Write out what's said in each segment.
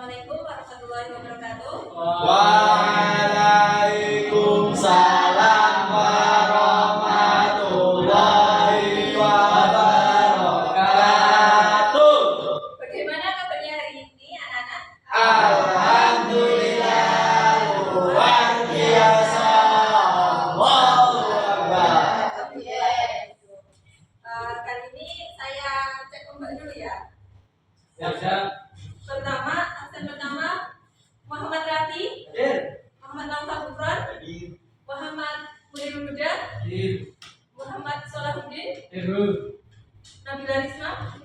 Assalamualaikum warahmatullahi wabarakatuh. Waalaikumsalam warahmatullahi wabarakatuh. Bagaimana kabarnya hari ini, anak-anak? Alhamdulillah, luar biasa. Allahu Akbar. Kali ini saya cek ombak dulu ya. Siap. Absen pertama Muhammad Rafi, Muhammad Naufal Gufron, Muhammad Muridul Huda, Muhammad Solahuddin, Nabila Risma,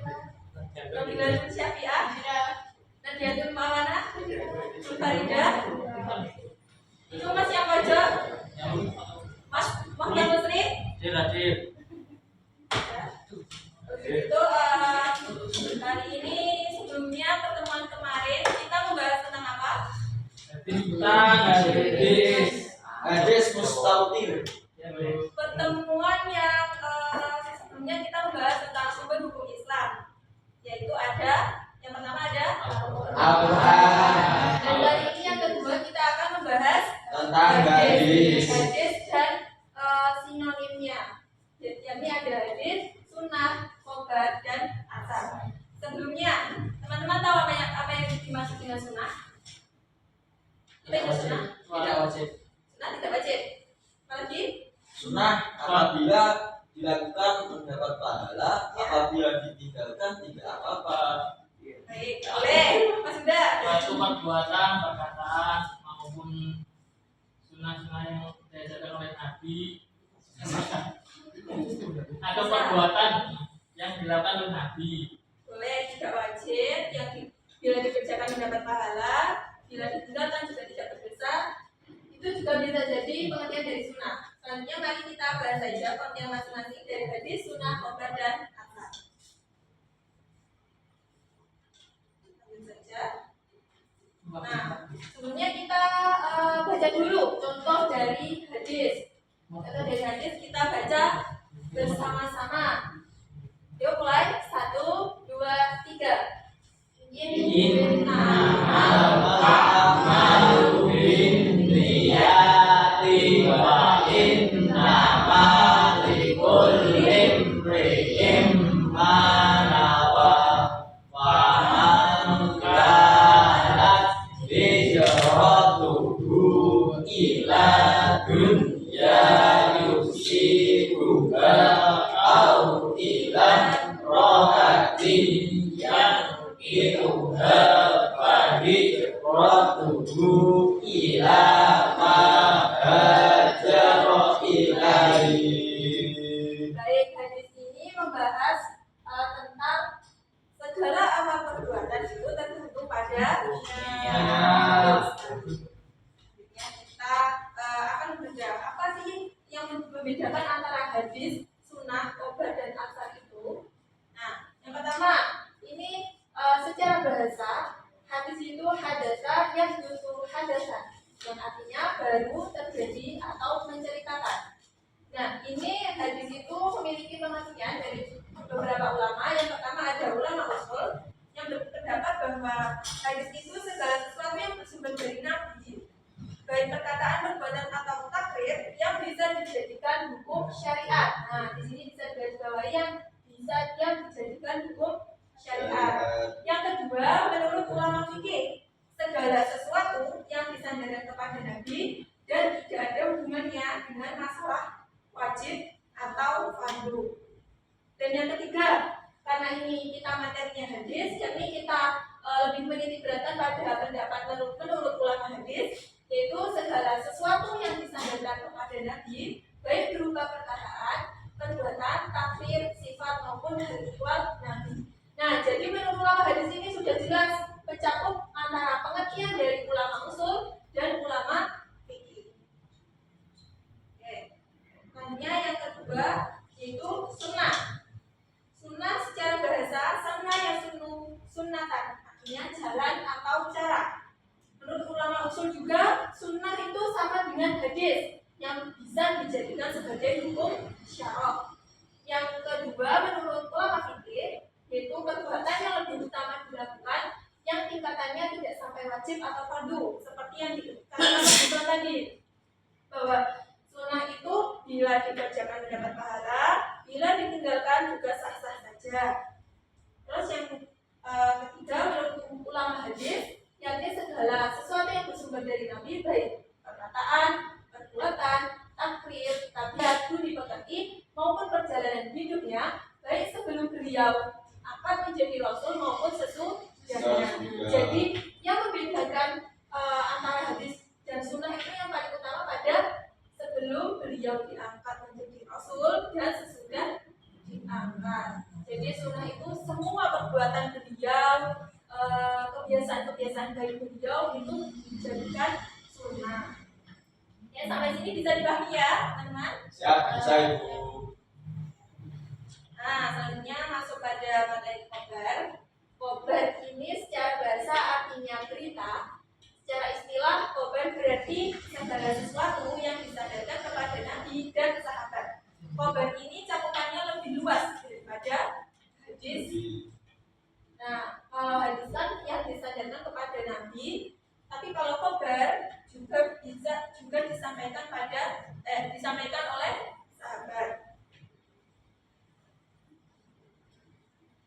Nabila Syafi'ah, Nadiatul Maulana, Farida. Itu Mas yang pojok, Mas Muhammad Musri. Itu hari ini sebelumnya pertemuan kemarin kita membahas tentang apa? Hadis mustautir. Pertemuan yang sebelumnya kita membahas tentang sumber hukum Islam, yaitu ada yang pertama ada Al-Quran. dan kali ini yang kedua kita akan membahas Tentang hadis. dan sinonimnya. Jadi kami ada hadis, sunnah, khobar, dan asar. Sebelumnya teman-teman tahu apa yang dimaksud dengan sunnah? Apa itu sunnah? Tidak wajib. Sunnah tidak wajib. Apalagi? Sunnah apabila dilakukan mendapat pahala, apabila ditinggalkan tidak apa-apa. Baik, boleh. Mas Huda. Yaitu perbuatan, perkataan maupun sunnah-sunnah yang diajarkan oleh Nabi atau perbuatan yang dilakukan oleh Nabi. Boleh, tidak wajib. Bila dikerjakan mendapat pahala, bila ditinggalkan juga tidak berdosa. Itu juga bisa jadi pengertian dari sunnah. Selanjutnya mari kita bahas saja pengertian masing-masing dari hadis, sunnah, khobar, dan asar. Lanjut saja. Nah, sebelumnya kita baca dulu contoh dari hadis. Contoh dari hadis kita baca bersama-sama. Yuk mulai 1, 2, 3. Innamal a'malu binniyati wa innamal likulli imri'in ma nawa wa man kanat hijratuhu ila dunya yusibuha aw ila imra'atin iluha fahijratuhu ila ma hajara ilaihi. Baik, hadis ini membahas tentang segala amal perbuatan itu tergantung pada niat. Kita akan berbeda. Apa sih yang membedakan antara hadis, sunnah, khobar, dan asar itu? Nah, yang pertama, ini secara bahasa hadis itu hadasa yang justru hadasan, yang artinya baru terjadi atau menceritakan. Nah, ini hadis itu memiliki pengertian dari beberapa ulama. Yang pertama ada ulama usul yang berpendapat bahwa hadis itu segala sesuatu yang bersumber dari Nabi, baik perkataan, perbuatan atau takrir yang bisa dijadikan hukum syariat. Nah, di sini bisa digarisbawahi yang dijadikan hukum syariat. Yang kedua, menurut ulama fikih, segala sesuatu yang disandarkan kepada Nabi dan tidak ada hubungannya dengan masalah wajib atau fardu. Dan yang ketiga, karena ini kita materinya hadis, yakni kita lebih menitik beratkan pada pendapat menurut ulama hadis, yaitu segala sesuatu yang disandarkan kepada Nabi, baik berupa perkataan, perbuatan, takfir, sifat maupun ritual Nabi. Nah, jadi menurut ulama hadis ini sudah jelas mencakup antara pengertian dari ulama usul dan ulama fikih. Oke. Selanjutnya yang kedua yaitu sunnah. Sunnah secara bahasa sama ya sunnatan, artinya jalan atau cara. Menurut ulama usul juga sunnah itu sama dengan hadis yang bisa dijadikan sebagai hukum syara'. Yang kedua menurut ulama fikih yaitu perbuatan yang lebih utama dilakukan yang tingkatannya tidak sampai saja. Terus yang ketiga, menurut ulama hadis, yakni segala sesuatu yang bersumber dari Nabi, baik perkataan, perbuatan, takrir, tabiat, budi pekerti, maupun perjalanan hidupnya, baik sebelum beliau akan menjadi rasul maupun sesudahnya. Jadi yang membedakan antara hadis dan sunnah itu yang paling utama pada sebelum beliau diangkat menjadi rasul dan sesudah diangkat. Jadi sunnah itu semua perbuatan beliau, kebiasaan-kebiasaan baik beliau itu dijadikan sunnah. Ya, sampai sini bisa dibagi ya, teman-teman. Siap, bisa Ibu. Nah, selanjutnya masuk pada materi khobar. Khobar ini secara bahasa artinya berita. Secara istilah, khobar berarti segala sesuatu yang disadarkan kepada Nabi dan sahabat. Khobar ini cakupannya lebih luas daripada hadis. Nah, kalau hadis kan yang disadarkan kepada Nabi, tapi kalau khobar juga disampaikan oleh sahabat.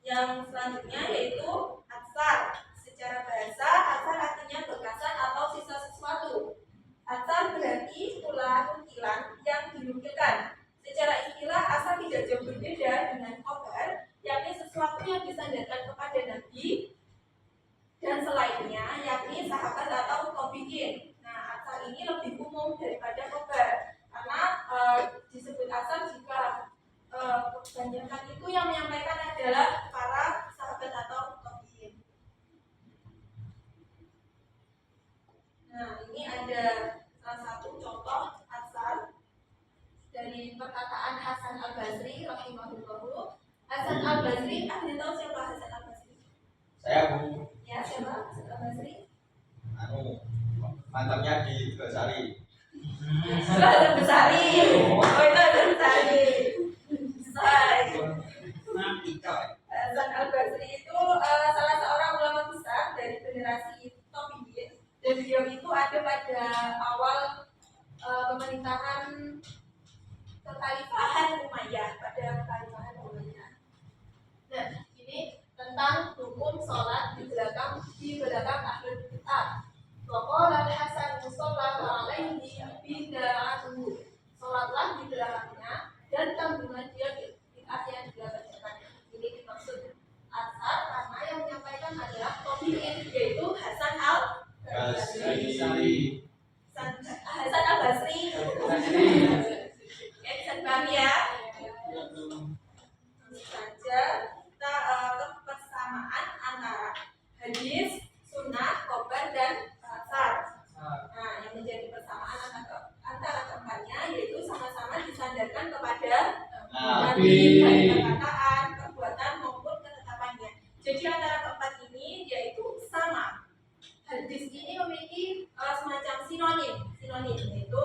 Yang selanjutnya yaitu atsar. Secara bahasa, atsar artinya bekasan atau sisa sesuatu. Atsar berarti ukilan yang dinukilkan. Secara istilah, asal tidak jauh berbeda dengan khobar, yakni sesuatu yang disandarkan kepada Nabi dan selainnya, yakni sahabat atau tabi'in. Nah, asal ini lebih umum daripada khobar, karena disebut asal jika kebanyakan itu yang menyampaikan adalah para sahabat atau tabi'in. Nah, ini ada salah satu contoh asal dari perkataan Hasan Al-Basri rahimahullah. Hasan Al-Basri, ada tahu siapa Hasan Al-Basri? Saya Bu. Ya, siapa Hasan Al-Basri? Mantapnya di Tegasari. Ada Besari. Oh, itu ada Besari. Hasan Al-Basri itu salah seorang ulama besar dari generasi tabi'in, dan beliau itu ada pada awal pemerintahan kekhalifahan Umayyah, pada kekhalifahan Umayyah. Nah, ini tentang hukum sholat di belakang ahlul kitab. Waqala Hasan musalla alaihi bid'atuhu. Sholatlah di belakangnya dan kandungan dia bid'ah yang dia kerjakan. Ini dimaksud asar karena yang menyampaikan adalah tabi'in, yaitu Hasan Al-Basri. Hasan Al-Basri. Bisa dipahami ya. Saja kita kebersamaan antara hadis, sunnah, khobar dan asar. Nah, yang menjadi persamaan antara keempatnya yaitu sama-sama disandarkan kepada Nabi, baik perkataan, perbuatan maupun ketetapannya. Jadi antara keempat ini yaitu sama. Hadis ini memiliki semacam sinonim yaitu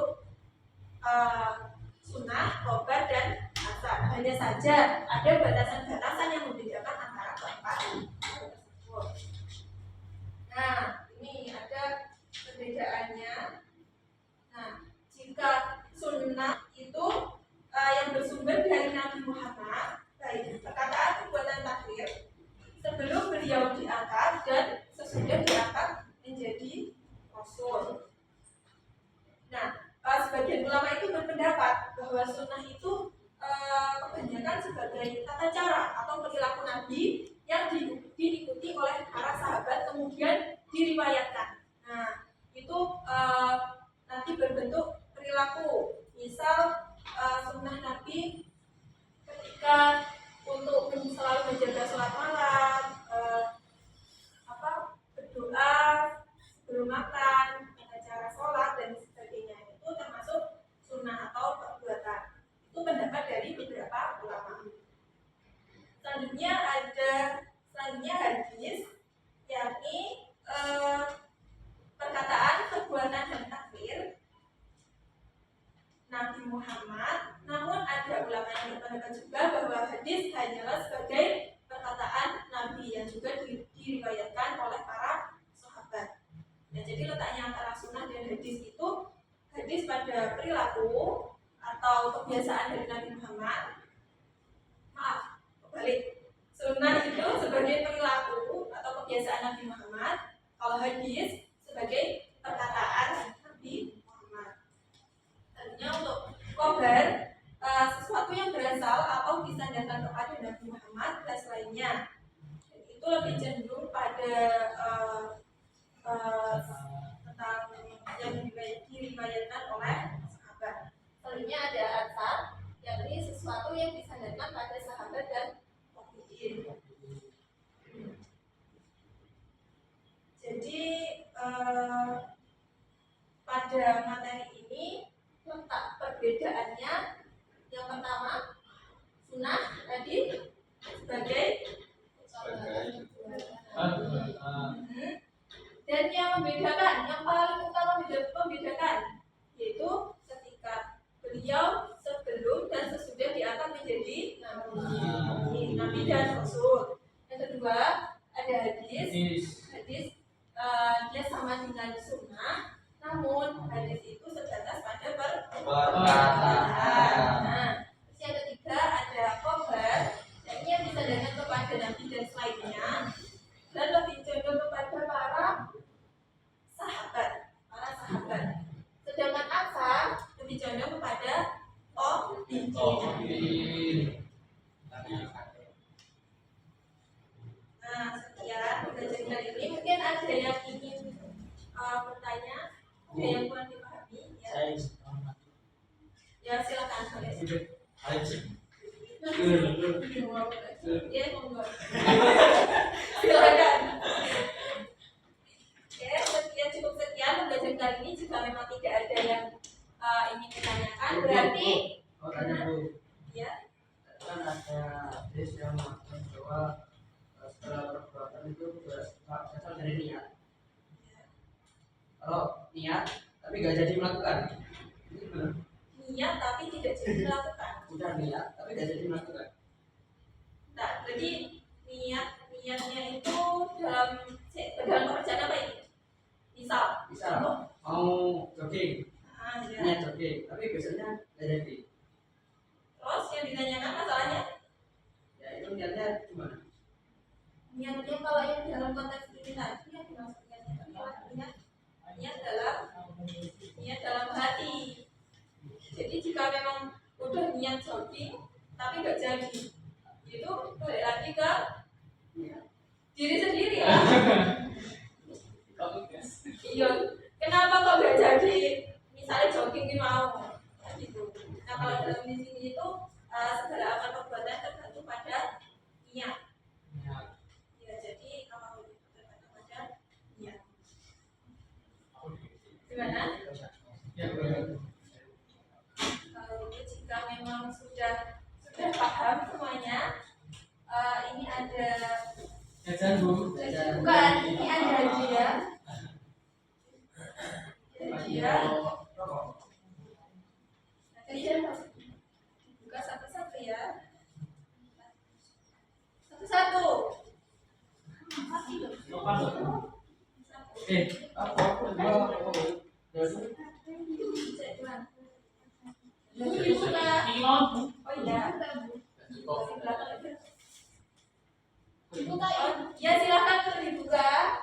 sunnah, khobar dan asar. Hanya saja ada batasan-batasan yang membedakan antara keempat tersebut. Nah, ini ada perbedaannya. Nah, jika sunnah itu yang bersumber dari Nabi Muhammad, baik perkataan, perbuatan, takrir, sebelum beliau diangkat dan sesudah diangkat menjadi rasul. Nah, sebagian ulama itu berpendapat bahwa sunnah itu kebanyakan sebagai tata cara atau perilaku Nabi yang diikuti oleh para sahabat kemudian diriwayatkan. Nah, itu nanti berbentuk perilaku. Misal sunnah Nabi ketika untuk selalu menjaga sholat malam, berdoa sebelum makan, cara sholat dan sebagainya, itu termasuk sunnah atau perbuatan. Itu pendapat dari beberapa ulama. Selanjutnya hadis, yakni perkataan, perbuatan dan takrir Nabi Muhammad. Namun ada ulama yang berpendapat juga bahwa hadis hanyalah sebagai perkataan Nabi yang juga diriwayatkan oleh para sahabat. Nah, jadi letaknya antara sunnah dan hadis itu, hadis pada perilaku atau kebiasaan dari Nabi Muhammad, kebalik. hadis sebagai perkataan Nabi Muhammad. Artinya untuk khobar sesuatu yang berasal atau disandarkan kepada Nabi Muhammad dan selainnya. Itu lebih cenderung pada tentang yang diriwayatkan oleh sahabat. Selanjutnya ada atsar, yakni sesuatu yang disandarkan pada sahabat dan tabi'in. Jadi pada materi ini letak perbedaannya. Yang pertama, sunnah tadi sebagai dan yang membedakan, yang paling utama membedakan yaitu ketika beliau sebelum dan sesudah diangkat menjadi nabi dan rasul. Yang kedua ada hadis dia sama dengan sunnah, namun hadis itu sebatas pada perkataan. Nah, yang ketiga ada khobar, yakni yang disandarkan kepada nabi dan selainnya, dan lebih cenderung kepada para sahabat. Sedangkan asar lebih cenderung kepada tabi'in. Nah, sekian belajar kali ini. Mungkin ada yang ingin bertanya, ada yang kurang dipahami, ya? Ya silakan. Ya, monggo. Silakan. Oke, cukup sekian belajar kali ini. Jika memang tidak ada yang ingin ditanyakan, berarti ya. Kan ada hadis yang mengatakan bahwa segala perbuatan itu berasal dari niat. Kalau niat tapi nggak jadi melakukan, ini gimana? Niat tapi tidak jadi melakukan. Udah niat tapi nggak jadi melakukan. Nah, jadi niatnya itu dalam pekerjaan apa ini? Misal mau jogging, ya. niat jogging, tapi biasanya nggak jadi. Terus yang ditanyakan masalahnya? Ya itu niatnya gimana? Niatnya kalau yang dalam konteks ini tadi yang dimaksudkan niat dalam hati. Jadi jika memang udah niat jogging tapi nggak jadi, itu balik lagi ke diri sendiri ya. Iya, kenapa kok nggak jadi? Misalnya jogging di mau, gitu. Nah kalau dalam di sini itu segala amal perbuatan tergantung pada niat. Ya, jadi amal tergantung pada niat. Gimana? Kalau jika memang sudah paham semuanya, ini ada bukan, ini ada hadiah. Buka satu-satu ya. Satu-satu. Oh iya. Dibuka ya? Ya silakan dibuka.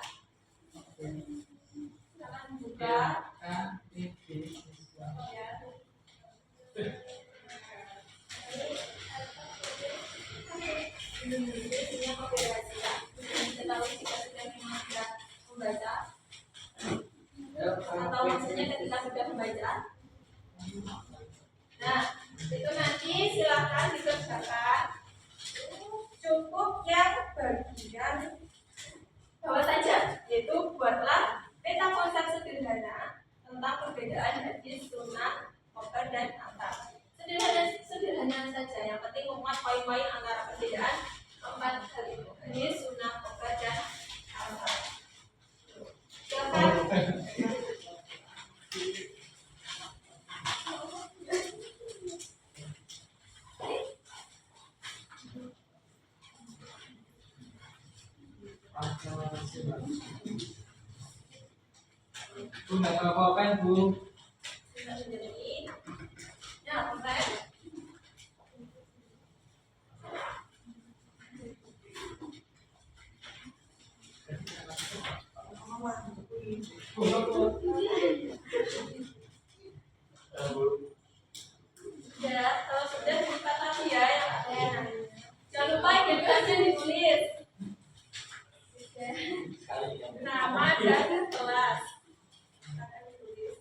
Silakan dibuka. Membaca atau maksudnya ketika sudah membaca. Nah, itu nanti silakan dikerjakan. Cukup yang bagian bawah saja, yaitu buatlah peta konsep sederhana tentang perbedaan hadis, sunnah, khobar dan atsar. Sederhana saja, yang penting memuat poin-poin antara perbedaan empat hal itu: hadis, sunnah, khobar dan atsar. Silakan. Bu, nggak apa-apa, Bu. Ya, oke. Ya, kalau sudah dibuka lagi ya yang ada. Jangan lupa identitasnya ditulis. Nama dan kelas. Akan ditulis.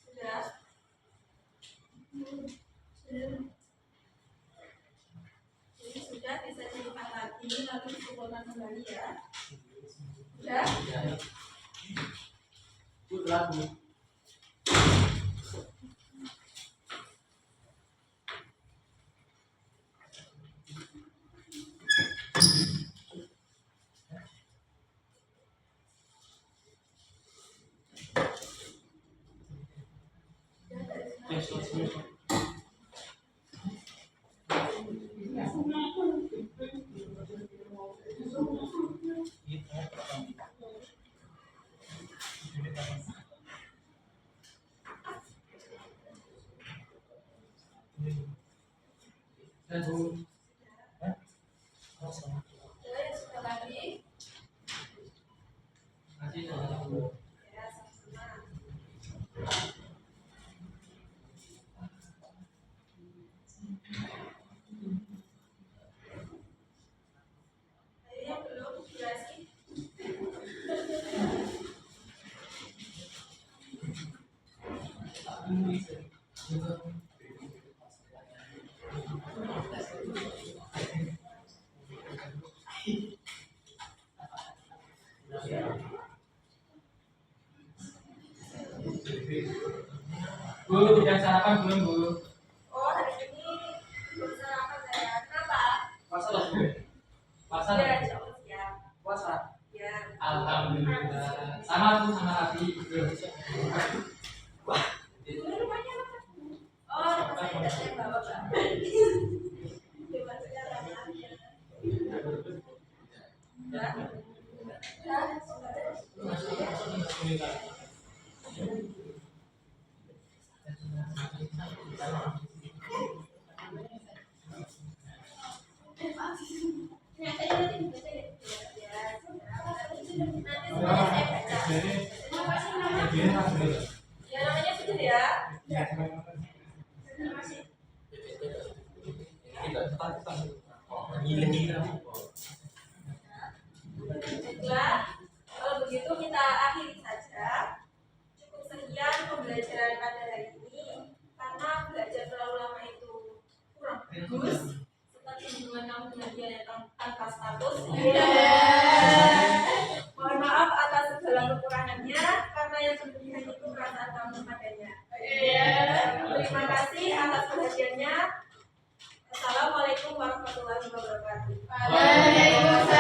Sudah. Jadi sudah bisa dilipat lagi lalu dikumpulkan kembali ya. Sudah. Lagu. Sudah yang sudah lagi. Ya, sama-sama. Ayo yang belum durasi. Bu, udah sarapan belum, Bu? Oh, hari ini belum sarapan saya. Kenapa? Puasa lah, Bu. Puasa. Ya, insya Allah siap. Puasa. Ya. Alhamdulillah. Sama Bu, sama Abi. Ini rumahnya apa? Oh, rumah saya bawa, Pak. Dimasuknya ramah. Ya. Ya, sudah. Ya namanya sudah ya. Baiklah, kalau begitu kita akhiri saja. Cukup sekian pembelajaran pada hari ini karena belajar terlalu lama itu kurang bagus. Seperti hubungan kamu dengan dia yang tanpa status. Mohon maaf atas segala kekurangannya karena yang berlebihan itu perasaan kamu padanya. Terima kasih atas perhatiannya. Assalamualaikum warahmatullahi wabarakatuh. Waalaikumsalam.